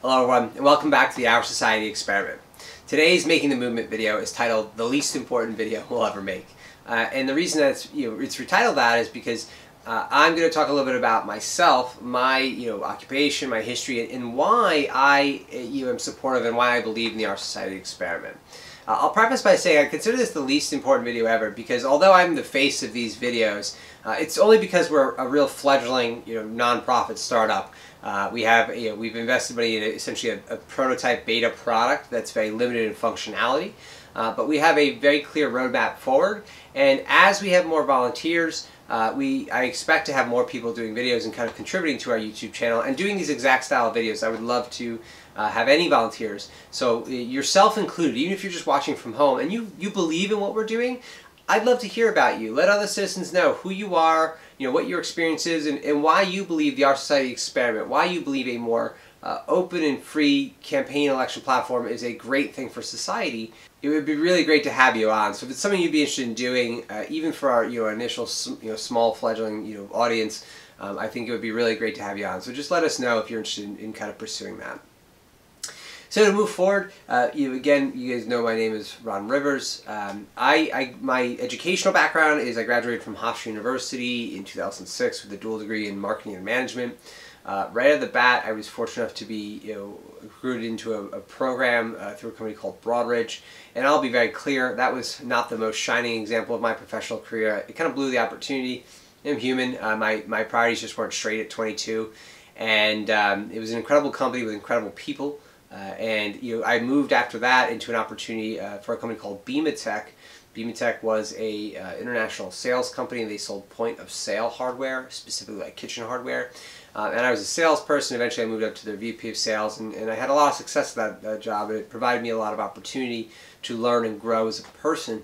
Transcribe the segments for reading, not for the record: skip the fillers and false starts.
Hello everyone, and welcome back to the Our Society Experiment. Today's Making the Movement video is titled The Least Important Video We'll Ever Make. And the reason that it's retitled that is because I'm going to talk a little bit about myself, my occupation, my history, and why I am supportive and why I believe in the Our Society Experiment. I'll preface by saying I consider this the least important video ever because although I'm the face of these videos, it's only because we're a real fledgling non-profit startup. We've invested money in essentially a prototype beta product that's very limited in functionality, but we have a very clear roadmap forward. And as we have more volunteers, I expect to have more people doing videos and kind of contributing to our YouTube channel and doing these exact style of videos. I would love to have any volunteers, so yourself included, even if you're just watching from home and you believe in what we're doing. I'd love to hear about you. Let other citizens know who you are, what your experience is, and why you believe the OurSociety Experiment, why you believe a more open and free campaign election platform is a great thing for society. It would be really great to have you on. So if it's something you'd be interested in doing, even for our initial small fledgling audience, I think it would be really great to have you on. So just let us know if you're interested in kind of pursuing that. So to move forward, again, you guys know my name is Ron Rivers. My educational background is I graduated from Hofstra University in 2006 with a dual degree in marketing and management. Right out of the bat, I was fortunate enough to be recruited into a program through a company called Broadridge. And I'll be very clear, that was not the most shining example of my professional career. It kind of blew the opportunity. I'm human. My priorities just weren't straight at 22. And it was an incredible company with incredible people. I moved after that into an opportunity for a company called BeamaTech. BeamaTech was a international sales company. They sold point-of-sale hardware, specifically like kitchen hardware. And I was a salesperson. Eventually I moved up to their VP of sales, and I had a lot of success at that job. It provided me a lot of opportunity to learn and grow as a person.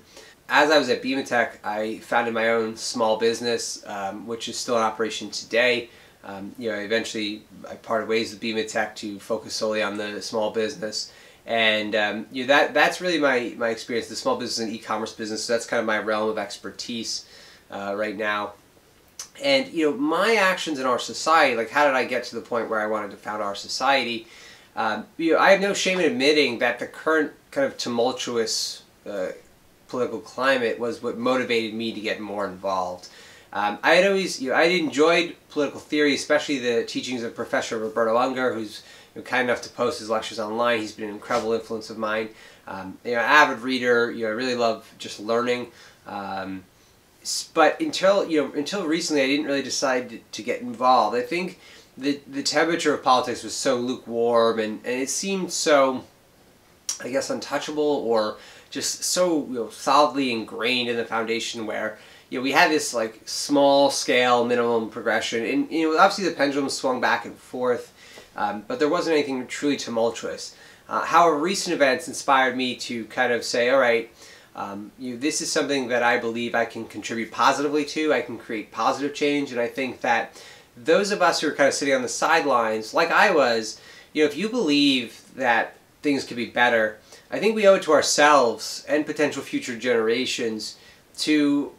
As I was at BeamaTech, I founded my own small business, which is still in operation today. Eventually I parted ways with BeamaTech to focus solely on the small business, and that's really my experience. The small business and e-commerce business, so that's kind of my realm of expertise right now. And my actions in our society, like how did I get to the point where I wanted to found our society? I have no shame in admitting that the current kind of tumultuous political climate was what motivated me to get more involved. I had always, I'd enjoyed political theory, especially the teachings of Professor Roberto Unger, who's kind enough to post his lectures online. He's been an incredible influence of mine. Avid reader. I really love just learning. But until recently, I didn't really decide to get involved. I think the temperature of politics was so lukewarm, and it seemed so, I guess, untouchable, or just so solidly ingrained in the foundation where we had this like small scale minimum progression, and obviously the pendulum swung back and forth, but there wasn't anything truly tumultuous. However, recent events inspired me to kind of say, all right, this is something that I believe I can contribute positively to. I can create positive change, and I think that those of us who are kind of sitting on the sidelines, like I was, if you believe that things could be better, I think we owe it to ourselves and potential future generations to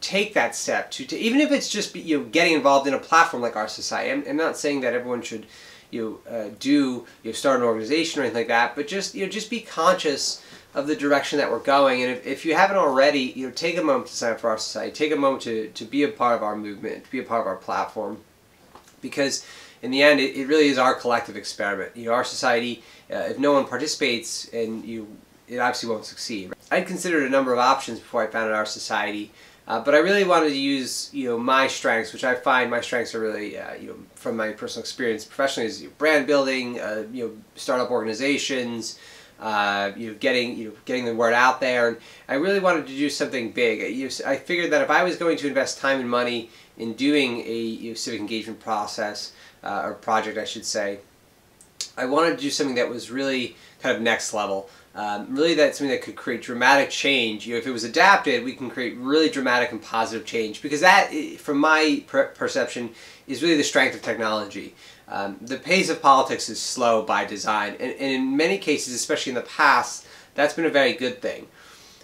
take that step, to even if it's just getting involved in a platform like OurSociety. I'm not saying that everyone should start an organization or anything like that, but just be conscious of the direction that we're going. And if you haven't already, take a moment to sign up for OurSociety. Take a moment to be a part of our movement, to be a part of our platform, because in the end, it really is our collective experiment. Our society, if no one participates, and it obviously won't succeed. I'd considered a number of options before I founded OurSociety. But I really wanted to use, my strengths, which I find my strengths are really, from my personal experience professionally, is brand building, startup organizations, getting the word out there. And I really wanted to do something big. I figured that if I was going to invest time and money in doing a civic engagement process or project, I should say, I wanted to do something that was really kind of next level. Really, that's something that could create dramatic change. If it was adapted, we can create really dramatic and positive change, because that, from my perception, is really the strength of technology. The pace of politics is slow by design, and in many cases, especially in the past, that's been a very good thing.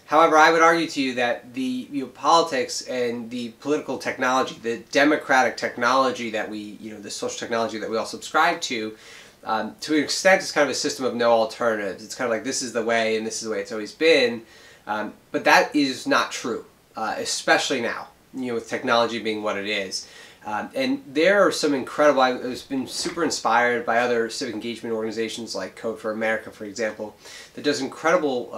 However, I would argue to you that the politics and the political technology, the democratic technology that we, the social technology that we all subscribe to, to an extent, it's kind of a system of no alternatives. It's kind of like this is the way and this is the way it's always been. But that is not true, especially now, with technology being what it is. And there are some incredible, I've been super inspired by other civic engagement organizations like Code for America, for example, that does incredible,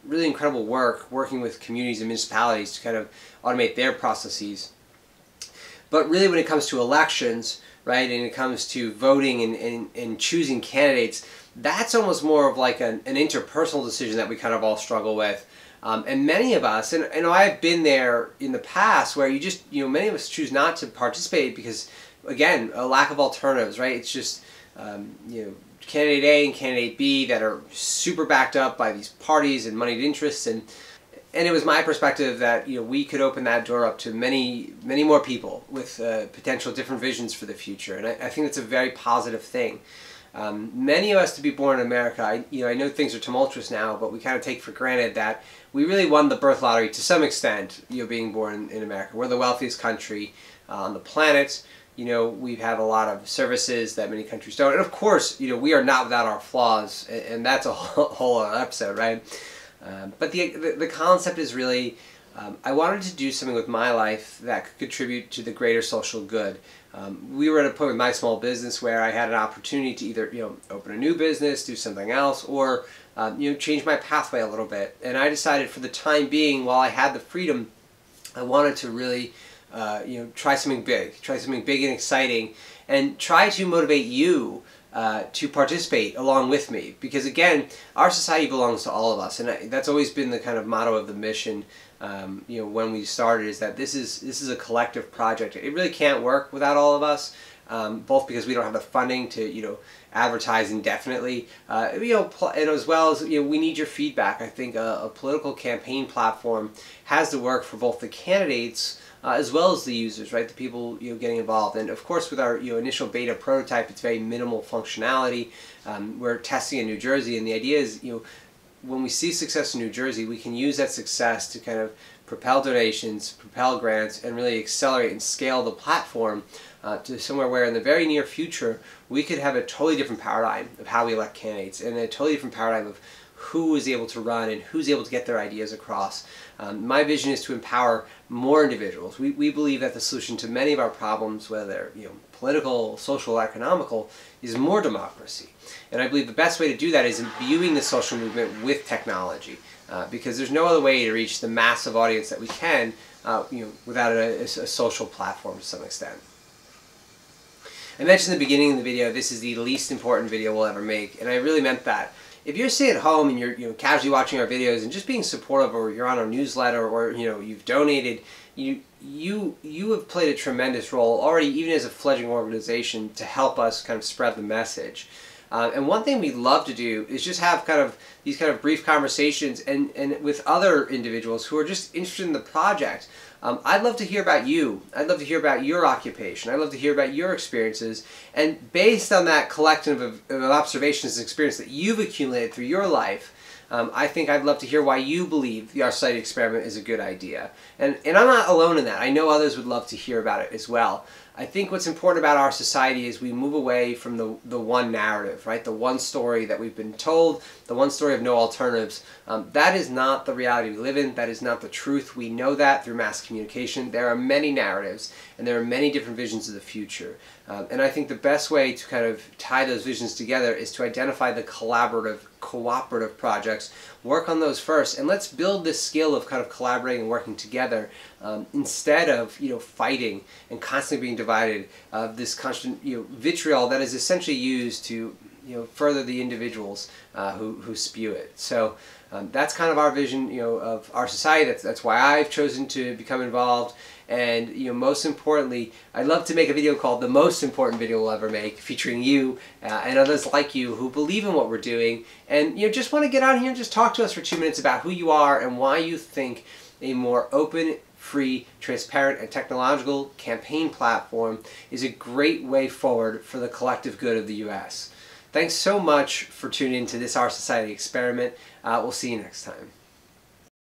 really incredible work working with communities and municipalities to kind of automate their processes. But really when it comes to elections, right, and it comes to voting and choosing candidates, that's almost more of like an interpersonal decision that we kind of all struggle with. And many of us, and I've been there in the past where many of us choose not to participate because, again, a lack of alternatives, right? It's just, candidate A and candidate B that are super backed up by these parties and moneyed interests. And it was my perspective that, we could open that door up to many, many more people with potential different visions for the future. And I think that's a very positive thing. Many of us to be born in America, I know things are tumultuous now, but we kind of take for granted that we really won the birth lottery to some extent, being born in America. We're the wealthiest country on the planet. We have a lot of services that many countries don't. And of course, we are not without our flaws, and that's a whole other episode, right? But the concept is really, I wanted to do something with my life that could contribute to the greater social good. We were at a point with my small business where I had an opportunity to either open a new business, do something else, or change my pathway a little bit. And I decided for the time being, while I had the freedom, I wanted to really try something big and exciting, and try to motivate you to participate along with me. Because again, our society belongs to all of us, and that's always been the kind of motto of the mission. When we started, is that this is a collective project. It really can't work without all of us, both because we don't have the funding to advertise indefinitely, and as well as we need your feedback. I think a political campaign platform has to work for both the candidates as well as the users, right? The people getting involved. And of course, with our initial beta prototype, it's very minimal functionality. We're testing in New Jersey, and the idea is when we see success in New Jersey, we can use that success to kind of propel donations, propel grants, and really accelerate and scale the platform to somewhere where in the very near future we could have a totally different paradigm of how we elect candidates, and a totally different paradigm of who is able to run and who's able to get their ideas across. My vision is to empower more individuals. We believe that the solution to many of our problems, whether they're political, social, economical, is more democracy. And I believe the best way to do that is imbuing the social movement with technology, because there's no other way to reach the massive audience that we can without a social platform to some extent. I mentioned in the beginning of the video, this is the least important video we'll ever make, and I really meant that. If you're sitting at home and you're casually watching our videos and just being supportive, or you're on our newsletter, or you've donated, you have played a tremendous role already, even as a fledgling organization, to help us kind of spread the message. And one thing we love to do is just have these brief conversations and with other individuals who are just interested in the project. I'd love to hear about you. I'd love to hear about your occupation. I'd love to hear about your experiences. And based on that collective of observations and experience that you've accumulated through your life, I think I'd love to hear why you believe the OurSociety Experiment is a good idea. And I'm not alone in that. I know others would love to hear about it as well. I think what's important about our society is we move away from the one narrative, right? The one story that we've been told, the one story of no alternatives. That is not the reality we live in. That is not the truth. We know that through mass communication. There are many narratives, and there are many different visions of the future. And I think the best way to kind of tie those visions together is to identify the collaborative, cooperative projects, work on those first, and let's build this skill of kind of collaborating and working together instead of fighting and constantly being divided. This constant vitriol that is essentially used to further the individuals who spew it. So that's kind of our vision of our society. That's why I've chosen to become involved. And most importantly, I'd love to make a video called The Most Important Video We'll Ever Make, featuring you and others like you who believe in what we're doing, and just want to get on here and just talk to us for 2 minutes about who you are and why you think a more open, free, transparent, and technological campaign platform is a great way forward for the collective good of the U.S. Thanks so much for tuning in to this OurSociety Experiment. We'll see you next time.